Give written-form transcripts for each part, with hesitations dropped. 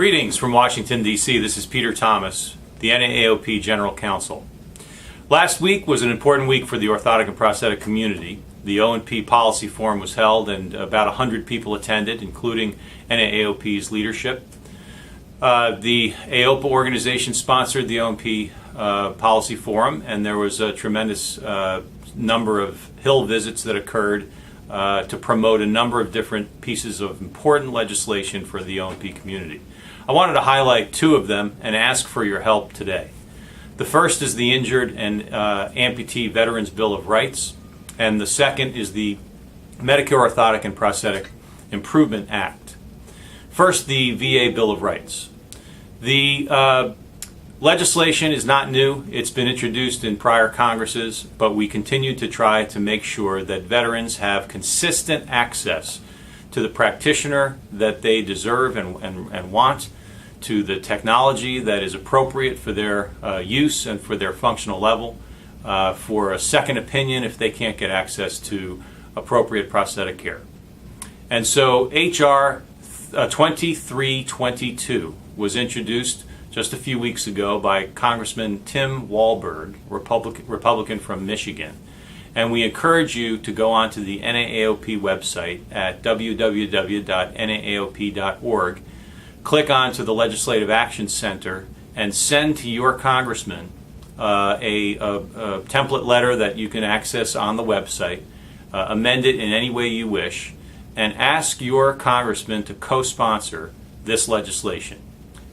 Greetings from Washington, D.C. This is Peter Thomas, the NAAOP General Counsel. Last week was an important week for the orthotic and prosthetic community. The O&P Policy Forum was held and about 100 people attended, including NAAOP's leadership. The AOPA organization sponsored the O&P Policy Forum, and there was a tremendous number of Hill visits that occurred to promote a number of different pieces of important legislation for the O&P community. I wanted to highlight two of them and ask for your help today. The first is the Injured and Amputee Veterans Bill of Rights, and the second is the Medicare Orthotic and Prosthetic Improvement Act. First, the VA Bill of Rights. The legislation is not new. It's been introduced in prior Congresses, but we continue to try to make sure that veterans have consistent access to the practitioner that they deserve and want, to the technology that is appropriate for their use and for their functional level, for a second opinion if they can't get access to appropriate prosthetic care. And so H.R. 2322 was introduced just a few weeks ago by Congressman Tim Walberg, Republican from Michigan. And we encourage you to go onto the NAAOP website at www.naaop.org, click onto the Legislative Action Center, and send to your congressman a template letter that you can access on the website, amend it in any way you wish, and ask your congressman to co-sponsor this legislation,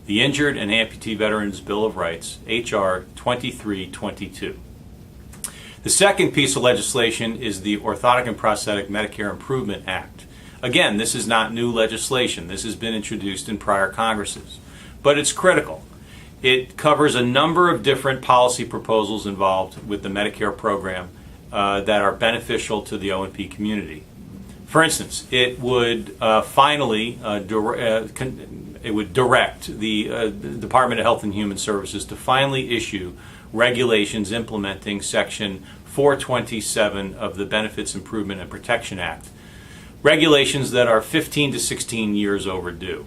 the Injured and Amputee Veterans Bill of Rights, H.R. 2322. The second piece of legislation is the Orthotic and Prosthetic Medicare Improvement Act. Again, this is not new legislation. This has been introduced in prior Congresses, but it's critical. It covers a number of different policy proposals involved with the Medicare program that are beneficial to the O&P community. For instance, it would direct the Department of Health and Human Services to finally issue regulations implementing Section 427 of the Benefits Improvement and Protection Act, regulations that are 15 to 16 years overdue.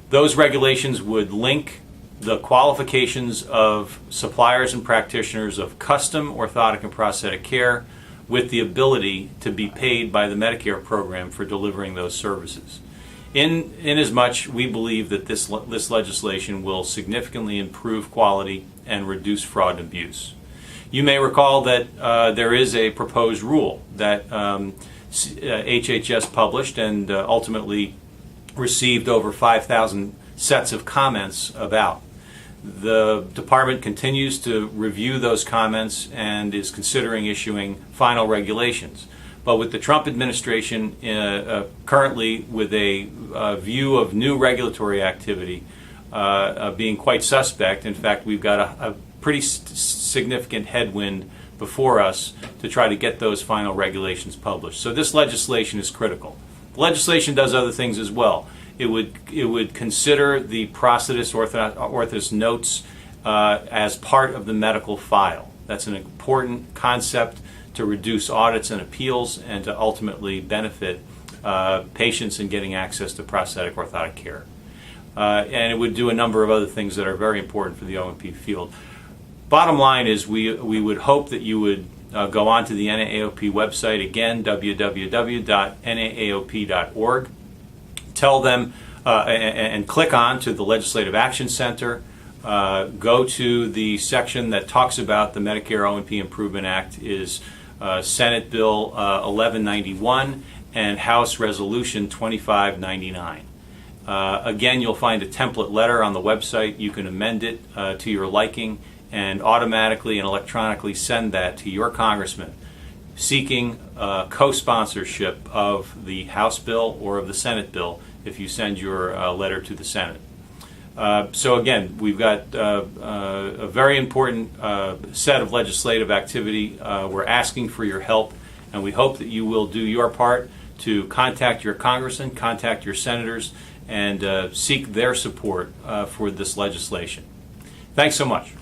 Those regulations would link the qualifications of suppliers and practitioners of custom orthotic and prosthetic care with the ability to be paid by the Medicare program for delivering those services. Inasmuch, we believe that this legislation will significantly improve quality and reduce fraud and abuse. You may recall that there is a proposed rule that HHS published and ultimately received over 5,000 sets of comments about. The department continues to review those comments and is considering issuing final regulations. But with the Trump administration currently with a view of new regulatory activity being quite suspect, in fact, we've got a pretty significant headwind before us to try to get those final regulations published. So this legislation is critical. The legislation does other things as well. It would consider the prosthetist orthotist notes as part of the medical file. That's an important concept to reduce audits and appeals and to ultimately benefit patients in getting access to prosthetic orthotic care. And it would do a number of other things that are very important for the O&P field. Bottom line is we would hope that you would go onto the NAAOP website, again, www.naaop.org. Tell them and click on to the Legislative Action Center. Go to the section that talks about the Medicare O&P Improvement Act is Senate Bill 1191 and House Resolution 2599. Again, you'll find a template letter on the website. You can amend it to your liking and automatically and electronically send that to your congressman seeking co-sponsorship of the House bill or of the Senate bill if you send your letter to the Senate. So again, we've got a very important set of legislative activity. We're asking for your help, and we hope that you will do your part to contact your congressman, contact your senators, and seek their support for this legislation. Thanks so much.